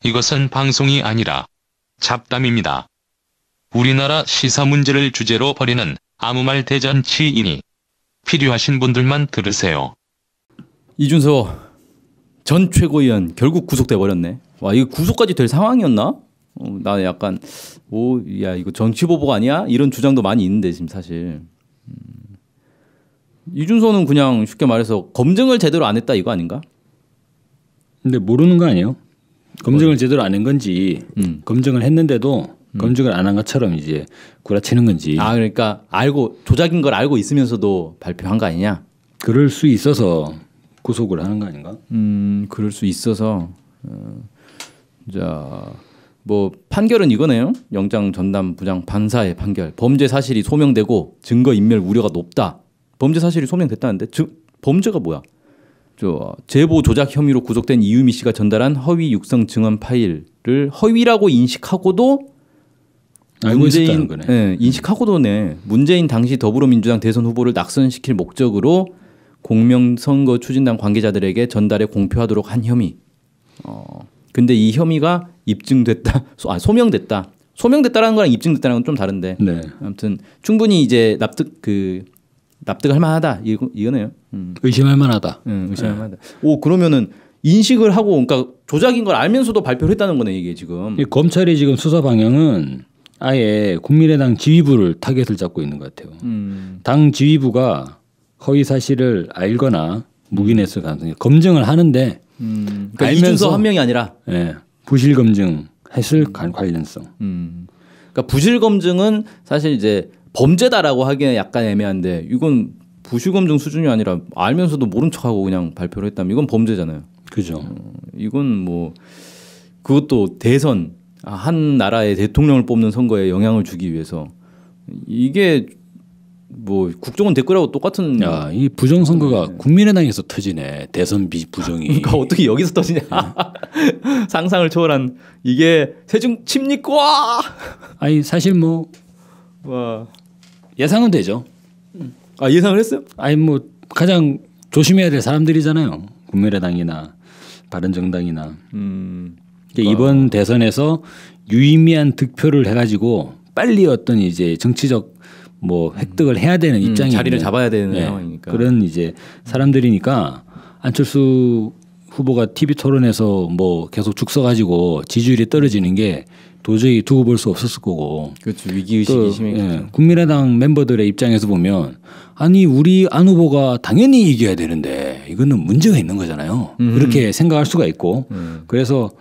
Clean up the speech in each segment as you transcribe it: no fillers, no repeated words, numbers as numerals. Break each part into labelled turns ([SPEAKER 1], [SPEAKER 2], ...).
[SPEAKER 1] 이것은 방송이 아니라 잡담입니다. 우리나라 시사 문제를 주제로 벌이는 아무 말 대잔치이니 필요하신 분들만 들으세요.
[SPEAKER 2] 이준서 전 최고위원 결국 구속돼 버렸네. 와, 이거 구속까지 될 상황이었나? 나 약간 야 이거 정치보복 아니야? 이런 주장도 많이 있는데 지금 사실 이준서는 그냥 쉽게 말해서 검증을 제대로 안 했다 이거 아닌가?
[SPEAKER 3] 근데 모르는 거 아니에요? 검증을 제대로 안 한 건지 검증을 했는데도 검증을 안 한 것처럼 이제 구라치는 건지.
[SPEAKER 2] 아 그러니까 알고 조작인 걸 알고 있으면서도 발표한 거 아니냐?
[SPEAKER 3] 그럴 수 있어서 구속을 하는 거 아닌가?
[SPEAKER 2] 그럴 수 있어서 자, 뭐 판결은 이거네요. 영장 전담 부장 판사의 판결. 범죄 사실이 소명되고 증거 인멸 우려가 높다. 범죄 사실이 소명됐다는데 범죄가 뭐야? 제보 조작 혐의로 구속된 이유미 씨가 전달한 허위 육성 증언 파일을 허위라고 인식하고도
[SPEAKER 3] 알고 있었다는 거네.
[SPEAKER 2] 네, 인식하고도네. 문재인 당시 더불어민주당 대선 후보를 낙선시킬 목적으로 공명선거 추진단 관계자들에게 전달해 공표하도록 한 혐의. 근데 이 혐의가 입증됐다, 소명됐다. 소명됐다라는 거랑 입증됐다는 건 좀 다른데.
[SPEAKER 3] 네.
[SPEAKER 2] 아무튼 충분히 이제 납득할 만하다 이거네요.
[SPEAKER 3] 의심할 만하다.
[SPEAKER 2] 의심할 만하다. 오 그러면은 인식을 하고 그러니까 조작인 걸 알면서도 발표를 했다는 거네 이게 지금.
[SPEAKER 3] 검찰이 지금 수사 방향은 아예 국민의당 지휘부를 타겟을 잡고 있는 것 같아요. 당 지휘부가 허위 사실을 알거나 묵인했을 가능성이 검증을 하는데
[SPEAKER 2] 그러니까 이준서 한 명이 아니라
[SPEAKER 3] 부실 검증했을 관련성.
[SPEAKER 2] 그러니까 부실 검증은 사실 이제 범죄다라고 하기에는 약간 애매한데 이건 부실 검증 수준이 아니라 알면서도 모른 척하고 그냥 발표를 했다면 이건 범죄잖아요.
[SPEAKER 3] 그죠.
[SPEAKER 2] 이건 뭐 그것도 대선 한 나라의 대통령을 뽑는 선거에 영향을 주기 위해서 이게 뭐 국정원 댓글하고 똑같은.
[SPEAKER 3] 야, 이 부정선거가 국민의당에서 터지네. 대선 부정이.
[SPEAKER 2] 그러니까 어떻게 여기서 터지냐. 상상을 초월한 이게 세중 칩니까?
[SPEAKER 3] 아니 사실 뭐
[SPEAKER 2] 와.
[SPEAKER 3] 예상은 되죠.
[SPEAKER 2] 아 예상을 했어요?
[SPEAKER 3] 아니 뭐 가장 조심해야 될 사람들이잖아요. 국민의당이나 바른정당이나. 이번 대선에서 유의미한 득표를 해가지고 빨리 어떤 이제 정치적 뭐 획득을 해야 되는 입장이
[SPEAKER 2] 자리를 잡아야 되는 상황이니까
[SPEAKER 3] 그런 이제 사람들이니까 안철수 후보가 TV 토론에서 뭐 계속 죽 써가지고 지지율이 떨어지는 게 도저히 두고 볼 수 없었을 거고.
[SPEAKER 2] 그렇죠. 위기의식이 심했죠.
[SPEAKER 3] 국민의당 멤버들의 입장에서 보면 아니 우리 안 후보가 당연히 이겨야 되는데 이거는 문제가 있는 거잖아요. 그렇게 생각할 수가 있고 그래서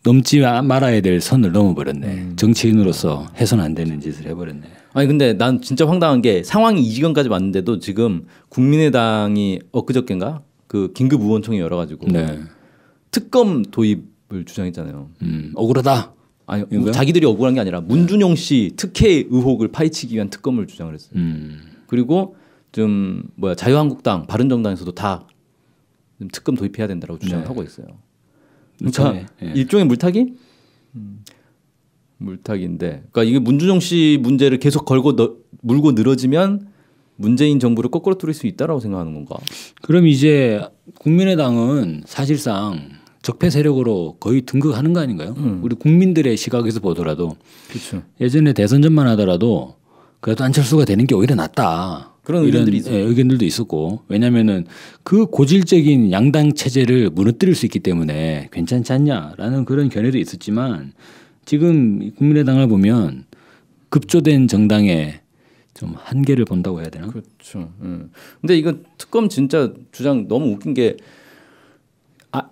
[SPEAKER 3] 넘지 말아야 될 선을 넘어버렸네. 정치인으로서 해서는 안 되는 짓을 해버렸네.
[SPEAKER 2] 아니 근데 난 진짜 황당한 게 상황이 이 지경까지 왔는데도 지금 국민의당이 엊그저께인가 그 긴급 의원총회 열어가지고 특검 도입을 주장했잖아요.
[SPEAKER 3] 억울하다.
[SPEAKER 2] 아니 자기들이 억울한 게 아니라 문준용 씨 특혜 의혹을 파헤치기 위한 특검을 주장을 했어요. 그리고 좀 자유한국당, 바른정당에서도 다 특검 도입해야 된다고 주장을 하고 있어요. 그러니까 일종의 물타기? 물타기인데, 그러니까 이게 문준용 씨 문제를 계속 물고 늘어지면 문재인 정부를 거꾸로 뚫을 수 있다라고 생각하는 건가?
[SPEAKER 3] 그럼 이제 국민의당은 사실상 적폐 세력으로 거의 등극하는 거 아닌가요? 우리 국민들의 시각에서 보더라도
[SPEAKER 2] 그렇죠.
[SPEAKER 3] 예전에 대선 전만 하더라도 그래도 안철수가 되는 게 오히려 낫다.
[SPEAKER 2] 그런 의견들이 있었죠.
[SPEAKER 3] 의견들도 있었고 왜냐하면은 그 고질적인 양당 체제를 무너뜨릴 수 있기 때문에 괜찮지 않냐라는 그런 견해도 있었지만 지금 국민의당을 보면 급조된 정당의 좀 한계를 본다고 해야 되나?
[SPEAKER 2] 그렇죠. 근데 이거 특검 진짜 주장 너무 웃긴 게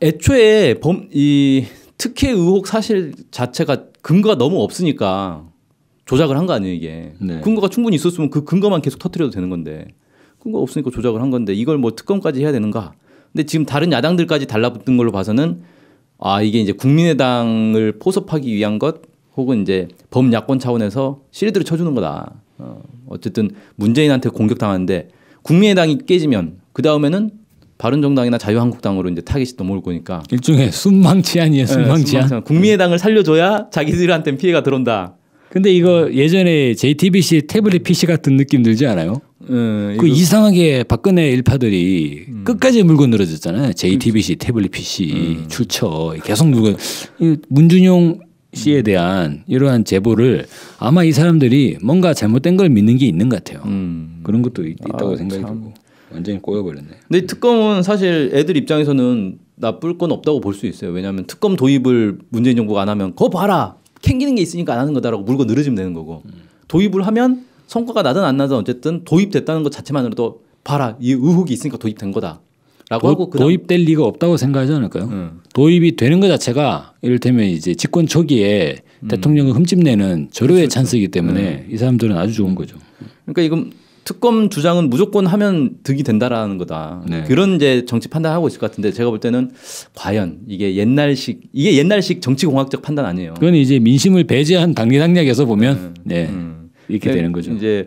[SPEAKER 2] 애초에 이 특혜 의혹 사실 자체가 근거가 너무 없으니까 조작을 한 거 아니에요 이게. 근거가 충분히 있었으면 그 근거만 계속 터뜨려도 되는 건데 근거 없으니까 조작을 한 건데 이걸 뭐 특검까지 해야 되는가? 근데 지금 다른 야당들까지 달라붙은 걸로 봐서는 이게 이제 국민의당을 포섭하기 위한 것 혹은 이제 범야권 차원에서 실드를 쳐주는 거다. 어쨌든 문재인한테 공격당하는데 국민의당이 깨지면 그 다음에는 바른정당이나 자유한국당으로 이제 타깃이 넘어올 거니까
[SPEAKER 3] 일종의 순망치 아니에요, 순망치야.
[SPEAKER 2] 국민의당을 살려줘야 자기들한테는 피해가 들어온다.
[SPEAKER 3] 근데 이거 예전에 JTBC 태블릿 PC 같은 느낌 들지 않아요? 그 이상하게 박근혜 일파들이 끝까지 물고 늘어졌잖아요. JTBC, 태블릿 PC, 출처 계속 물고 문준용 씨에 대한 이러한 제보를 아마 이 사람들이 뭔가 잘못된 걸 믿는 게 있는 것 같아요. 그런 것도 있다고 생각이 들고 완전히 꼬여버렸네.
[SPEAKER 2] 근데 특검은 사실 애들 입장에서는 나쁠 건 없다고 볼 수 있어요. 왜냐하면 특검 도입을 문재인 정부가 안 하면 거 봐라 캥기는 게 있으니까 안 하는 거다라고 물고 늘어지면 되는 거고 도입을 하면 성과가 나든 안 나든 어쨌든 도입됐다는 것 자체만으로도 봐라 이 의혹이 있으니까 도입된 거다. 라고 하고
[SPEAKER 3] 도입될 리가 없다고 생각하지 않을까요? 도입이 되는 것 자체가 이를테면 이제 집권 초기에 대통령을 흠집내는 절호의 찬스이기 때문에 이 사람들은 아주 좋은 거죠.
[SPEAKER 2] 그러니까 이건 특검 주장은 무조건 하면 득이 된다라는 거다.
[SPEAKER 3] 네.
[SPEAKER 2] 그런 이제 정치 판단하고 있을 것 같은데 제가 볼 때는 과연 이게 옛날식 정치공학적 판단 아니에요.
[SPEAKER 3] 그건 이제 민심을 배제한 당리당략에서 보면 이렇게 되는 거죠.
[SPEAKER 2] 이제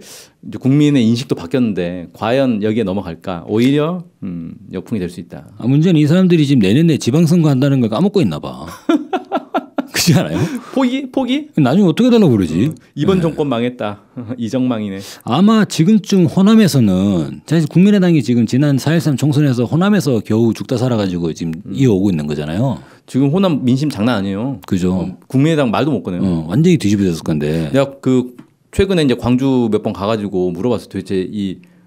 [SPEAKER 2] 국민의 인식도 바뀌었는데 과연 여기에 넘어갈까? 오히려 역풍이 될 수 있다.
[SPEAKER 3] 문제는 이 사람들이 지금 내년에 지방선거 한다는 걸 까먹고 있나 봐. 그렇지 않아요?
[SPEAKER 2] 포기?
[SPEAKER 3] 나중에 어떻게 되려고 그러지?
[SPEAKER 2] 이번 정권 망했다. 이정망이네.
[SPEAKER 3] 아마 지금쯤 호남에서는 사실 국민의당이 지금 지난 4.13 총선에서 호남에서 겨우 죽다 살아가지고 지금 이어오고 있는 거잖아요.
[SPEAKER 2] 지금 호남 민심 장난 아니에요.
[SPEAKER 3] 그죠.
[SPEAKER 2] 국민의당 말도 못 꺼내요.
[SPEAKER 3] 완전히 뒤집어졌을 건데.
[SPEAKER 2] 내가 최근에 이제 광주 몇 번 가가지고 물어봤어. 도대체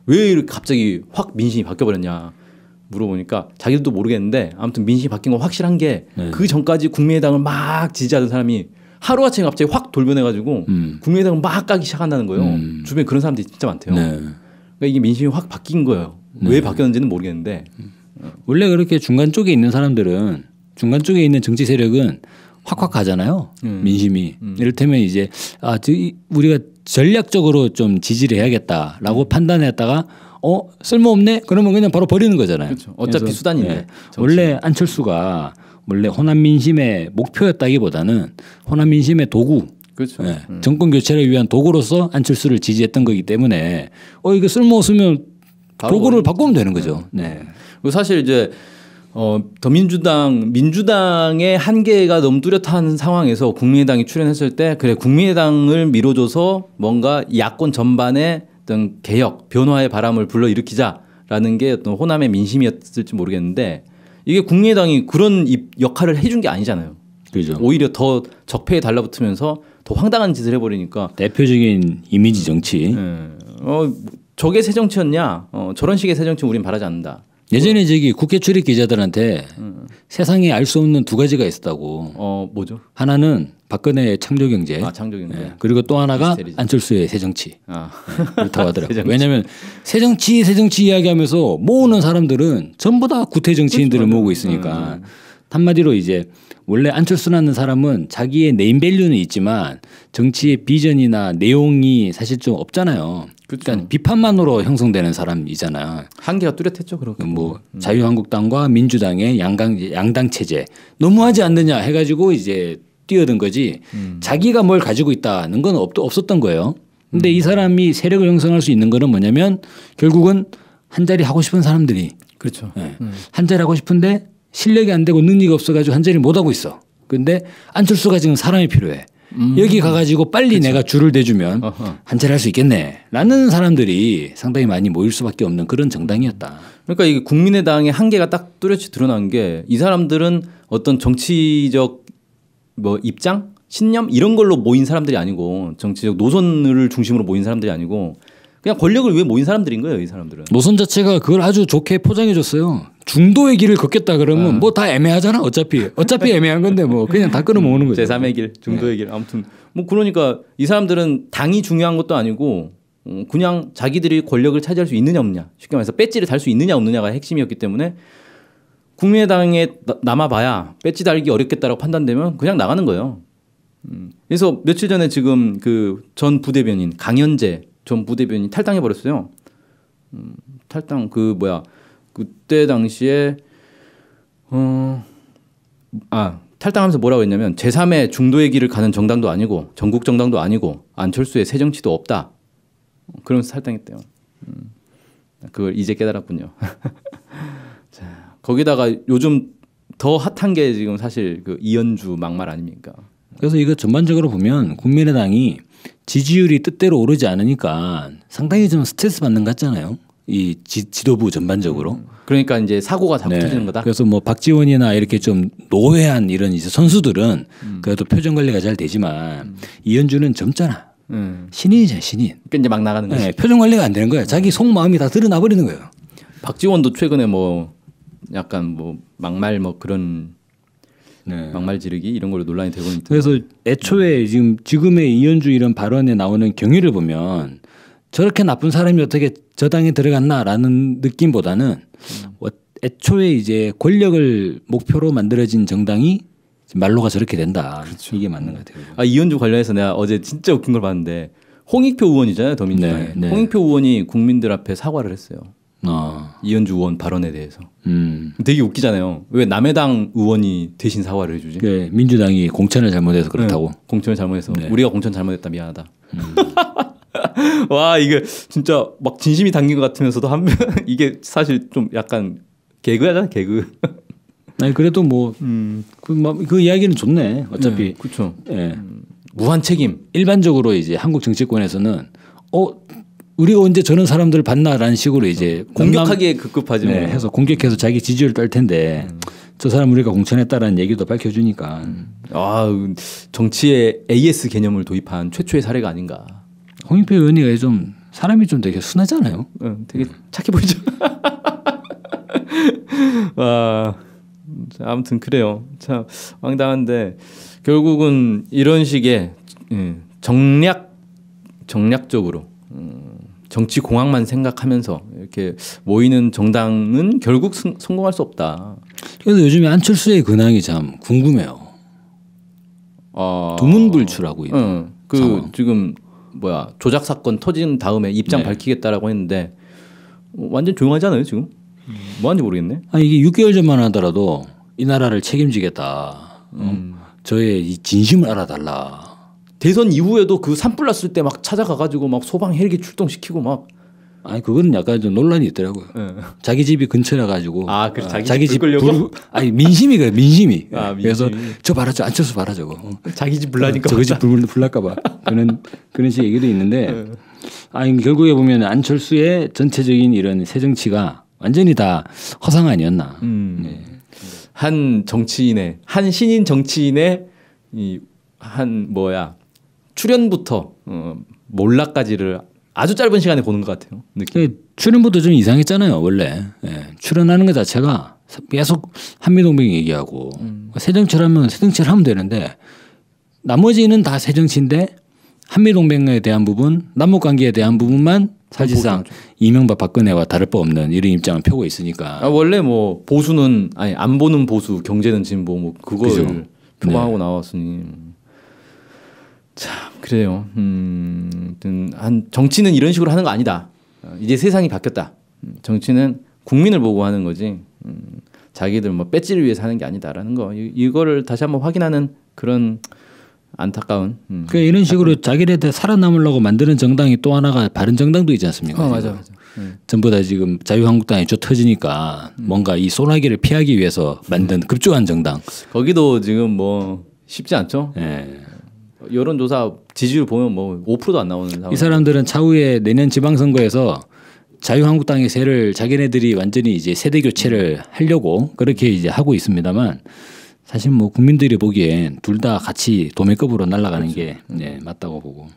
[SPEAKER 2] 왜 이렇게 갑자기 확 민심이 바뀌어버렸냐 물어보니까 자기들도 모르겠는데 아무튼 민심이 바뀐 건 확실한 게 그 전까지 국민의당을 막 지지하던 사람이 하루아침에 갑자기 확 돌변해가지고 국민의당을 막 까기 시작한다는 거예요. 주변에 그런 사람들이 진짜 많대요. 그러니까 이게 민심이 확 바뀐 거예요. 왜 바뀌었는지는 모르겠는데
[SPEAKER 3] 원래 그렇게 중간 쪽에 있는 사람들은 중간 쪽에 있는 정치 세력은 확확 가잖아요. 민심이. 이를테면 이제 우리가 전략적으로 좀 지지를 해야겠다라고 판단했다가 쓸모없네? 그러면 그냥 바로 버리는 거잖아요.
[SPEAKER 2] 그렇죠. 어차피 수단인데.
[SPEAKER 3] 원래 안철수가 원래 호남 민심의 목표였다기보다는 호남 민심의 도구.
[SPEAKER 2] 그렇죠.
[SPEAKER 3] 정권 교체를 위한 도구로서 안철수를 지지했던 거기 때문에 이거 쓸모없으면 도구를 바꾸면 되는 거죠.
[SPEAKER 2] 그리고 사실 이제 민주당의 한계가 너무 뚜렷한 상황에서 국민의당이 출연했을 때 그래 국민의당을 밀어줘서 뭔가 야권 전반에 어떤 개혁, 변화의 바람을 불러일으키자라는 게 어떤 호남의 민심이었을지 모르겠는데 이게 국민의당이 그런 역할을 해준 게 아니잖아요.
[SPEAKER 3] 그렇죠.
[SPEAKER 2] 오히려 더 적폐에 달라붙으면서 더 황당한 짓을 해버리니까
[SPEAKER 3] 대표적인 이미지 정치.
[SPEAKER 2] 저게 새 정치였냐? 저런 식의 새 정치 우린 바라지 않는다.
[SPEAKER 3] 예전에 국회 출입 기자들한테 세상에 알 수 없는 두 가지가 있었다고.
[SPEAKER 2] 뭐죠?
[SPEAKER 3] 하나는 박근혜의 창조경제.
[SPEAKER 2] 창조경제.
[SPEAKER 3] 그리고 또 하나가 안철수의 새정치. 그렇다고 하더라고요.
[SPEAKER 2] 새정치.
[SPEAKER 3] 왜냐하면 새정치 이야기하면서 모으는 사람들은 전부 다 구태 정치인들을 모으고 있으니까. 한마디로 이제 원래 안철수라는 사람은 자기의 네임밸류는 있지만 정치의 비전이나 내용이 사실 좀 없잖아요. 그러니까 비판만으로 형성되는 사람이잖아요.
[SPEAKER 2] 한계가 뚜렷했죠. 그렇게.
[SPEAKER 3] 자유한국당과 민주당의 양당 체제 너무하지 않느냐 해가지고 이제 뛰어든 거지. 자기가 뭘 가지고 있다는 건 없었던 거예요. 근데 이 사람이 세력을 형성할 수 있는 거는 뭐냐면 결국은 한 자리 하고 싶은 사람들이
[SPEAKER 2] 그렇죠.
[SPEAKER 3] 한 자리 하고 싶은데 실력이 안 되고 능력이 없어가지고 한 자리 못 하고 있어. 근데 안철수가 지금 사람이 필요해. 여기 가가지고 빨리 내가 줄을 대주면 한 자리 할 수 있겠네. 라는 사람들이 상당히 많이 모일 수밖에 없는 그런 정당이었다.
[SPEAKER 2] 그러니까 이게 국민의당의 한계가 딱 뚜렷이 드러난 게 이 사람들은 어떤 정치적 입장, 신념 이런 걸로 모인 사람들이 아니고 정치적 노선을 중심으로 모인 사람들이 아니고 그냥 권력을 위해 모인 사람들인 거예요, 이 사람들은.
[SPEAKER 3] 노선 자체가 그걸 아주 좋게 포장해 줬어요. 중도의 길을 걷겠다 그러면 다 애매하잖아. 어차피 애매한 건데 그냥 다 끌어모으는 거죠.
[SPEAKER 2] 제3의 길, 중도의 길. 아무튼 그러니까 이 사람들은 당이 중요한 것도 아니고 그냥 자기들이 권력을 차지할 수 있느냐 없느냐. 쉽게 말해서 배지를 달 수 있느냐 없느냐가 핵심이었기 때문에 국민의당에 남아봐야 배지 달기 어렵겠다라고 판단되면 그냥 나가는 거예요. 그래서 며칠 전에 지금 전 부대변인 강현재 전 부대변인이 탈당해 버렸어요. 탈당 그때 당시에 탈당하면서 뭐라고 했냐면 제3의 중도의 길을 가는 정당도 아니고 전국 정당도 아니고 안철수의 새 정치도 없다. 그러면서 탈당했대요. 그걸 이제 깨달았군요. 자, 거기다가 요즘 더 핫한 게 지금 사실 이현주 막말 아닙니까?
[SPEAKER 3] 그래서 이거 전반적으로 보면 국민의당이 지지율이 뜻대로 오르지 않으니까 상당히 좀 스트레스 받는 것 같잖아요. 이 지도부 전반적으로.
[SPEAKER 2] 그러니까 이제 사고가 자꾸 터지는 거다.
[SPEAKER 3] 그래서 뭐 박지원이나 이렇게 좀 노회한 이런 이제 선수들은 그래도 표정 관리가 잘 되지만 이현주는 젊잖아. 신인이잖아, 신인.
[SPEAKER 2] 그러니까 이제 막 나가는 거지.
[SPEAKER 3] 네, 표정 관리가 안 되는 거야. 자기 속마음이 다 드러나 버리는 거예요.
[SPEAKER 2] 박지원도 최근에 뭐 약간 뭐 막말 뭐 그런 막말 지르기 이런 걸로 논란이 되고 있는데.
[SPEAKER 3] 그래서 애초에 지금의 이현주 이런 발언에 나오는 경위를 보면 저렇게 나쁜 사람이 어떻게 저 당에 들어갔나라는 느낌보다는 애초에 이제 권력을 목표로 만들어진 정당이 말로가 저렇게 된다. 그렇죠. 이게 맞는 것 같아요.
[SPEAKER 2] 아, 이현주 관련해서 내가 어제 진짜 웃긴 걸 봤는데 홍익표 의원이잖아요, 더민주당에. 네. 홍익표 의원이 국민들 앞에 사과를 했어요. 이현주 의원 발언에 대해서. 되게 웃기잖아요. 왜 남의 당 의원이 대신 사과를 해주지?
[SPEAKER 3] 네, 민주당이 공천을 잘못해서 그렇다고.
[SPEAKER 2] 네, 공천을 잘못해서. 네. 우리가 공천 잘못했다 미안하다. 와, 이게 진짜 막 진심이 담긴 것 같으면서도 이게 사실 좀 약간 개그하잖아, 개그.
[SPEAKER 3] 아니 그래도 뭐 그 이야기는 좋네. 어차피.
[SPEAKER 2] 그렇죠.
[SPEAKER 3] 예.
[SPEAKER 2] 무한 책임.
[SPEAKER 3] 일반적으로 이제 한국 정치권에서는 우리가 언제 저런 사람들을 봤나라는 식으로 이제
[SPEAKER 2] 공격하기에 급급하지.
[SPEAKER 3] 네, 해서 공격해서 자기 지지율을 떨 텐데 저 사람 우리가 공천했다라는 얘기도 밝혀주니까.
[SPEAKER 2] 정치에 AS 개념을 도입한 최초의 사례가 아닌가.
[SPEAKER 3] 홍익표 의원이 좀 사람이 좀 되게 순하잖아요.
[SPEAKER 2] 되게 착해 보이죠. 와, 아무튼 그래요. 참 황당한데 결국은 이런 식의 정략적으로 정치 공학만 생각하면서 이렇게 모이는 정당은 결국 성공할 수 없다.
[SPEAKER 3] 그래서 요즘에 안철수의 근황이 참 궁금해요. 두문불출하고 있는.
[SPEAKER 2] 지금 조작 사건 터진 다음에 입장 밝히겠다라고 했는데 완전 조용하잖아요 지금. 뭐하는지 모르겠네.
[SPEAKER 3] 아니 이게 6개월 전만 하더라도 이 나라를 책임지겠다. 저의 이 진심을 알아달라.
[SPEAKER 2] 대선 이후에도 그 산불 났을 때 막 찾아가가지고 막 소방 헬기 출동시키고 막.
[SPEAKER 3] 아니 그건 약간 좀 논란이 있더라고요. 자기 집이 근처라 가지고.
[SPEAKER 2] 자기 집 불려고?
[SPEAKER 3] 아니 민심이 그래 민심이. 그래서 저 봐라 저 안철수 봐라 저거.
[SPEAKER 2] 자기 집 불나니까.
[SPEAKER 3] 저거 집 불날까봐 그런 식 얘기도 있는데. 아니 결국에 보면 안철수의 전체적인 이런 새 정치가 완전히 다 허상 아니었나.
[SPEAKER 2] 한 신인 정치인의 출연부터 몰락까지를 아주 짧은 시간에 보는 것 같아요. 느낌.
[SPEAKER 3] 출연부터 좀 이상했잖아요 원래. 출연하는 것 자체가 계속 한미동맹 얘기하고 새정치라면 새정치를 하면 되는데 나머지는 다 새정치인데 한미동맹에 대한 부분, 남북관계에 대한 부분만 사실상 이명박 박근혜와 다를 바 없는 이런 입장을 펴고 있으니까.
[SPEAKER 2] 원래 뭐 보수는 안 보는 보수, 경제는 진보 뭐 그걸 표방하고 나왔으니. 참 그래요. 한 정치는 이런 식으로 하는 거 아니다. 이제 세상이 바뀌었다. 정치는 국민을 보고 하는 거지. 자기들 뭐 배지를 위해서 하는 게 아니다라는 거. 이거를 다시 한번 확인하는 그런 안타까운.
[SPEAKER 3] 그 이런 식으로 자기네들 살아남으려고 만드는 정당이 또 하나가 바른정당도 있지 않습니까?
[SPEAKER 2] 맞아.
[SPEAKER 3] 전부 다 지금 자유한국당이 쭉 터지니까 뭔가 이 소나기를 피하기 위해서 만든 급조한 정당.
[SPEAKER 2] 거기도 지금 뭐 쉽지 않죠. 여론조사 지지율 보면 뭐 5%도 안 나오는 상황.
[SPEAKER 3] 이 사람들은 차후에 내년 지방선거에서 자유한국당의 세를 자기네들이 완전히 이제 세대 교체를 하려고 그렇게 이제 하고 있습니다만 사실 뭐 국민들이 보기엔 둘 다 같이 도매급으로 날아가는 게 맞다고 보고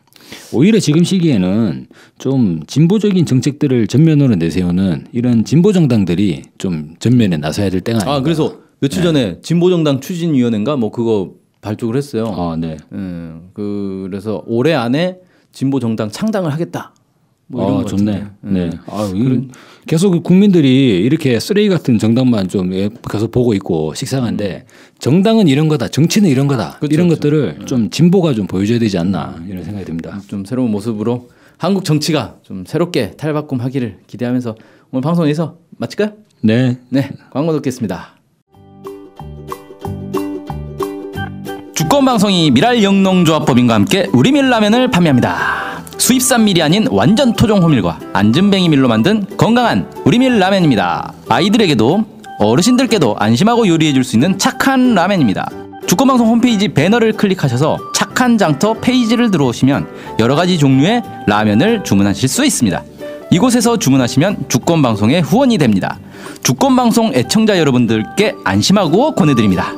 [SPEAKER 3] 오히려 지금 시기에는 좀 진보적인 정책들을 전면으로 내세우는 이런 진보 정당들이 좀 전면에 나서야 될 때가 아닌가.
[SPEAKER 2] 그래서 며칠 전에 진보정당 추진위원회인가 뭐 그거 발족을 했어요. 그래서 올해 안에 진보정당 창당을 하겠다. 뭐 이런 거
[SPEAKER 3] 좋네. 계속 국민들이 이렇게 쓰레기 같은 정당만 좀 계속 보고 있고 식상한데 정당은 이런 거다, 정치는 이런 거다. 이런 것들을 좀 진보가 좀 보여줘야 되지 않나 이런 생각이 듭니다.
[SPEAKER 2] 좀 새로운 모습으로 한국 정치가 좀 새롭게 탈바꿈하기를 기대하면서 오늘 방송 여기서 마칠까요?
[SPEAKER 3] 네.
[SPEAKER 2] 광고 듣겠습니다. 주권방송이 미랄영농조합법인과 함께 우리밀라면을 판매합니다. 수입산 밀이 아닌 완전 토종 호밀과 안전뱅이 밀로 만든 건강한 우리밀 라면입니다. 아이들에게도 어르신들께도 안심하고 요리해줄 수 있는 착한 라면입니다. 주권방송 홈페이지 배너를 클릭하셔서 착한 장터 페이지를 들어오시면 여러 가지 종류의 라면을 주문하실 수 있습니다. 이곳에서 주문하시면 주권방송의 후원이 됩니다. 주권방송 애청자 여러분들께 안심하고 권해드립니다.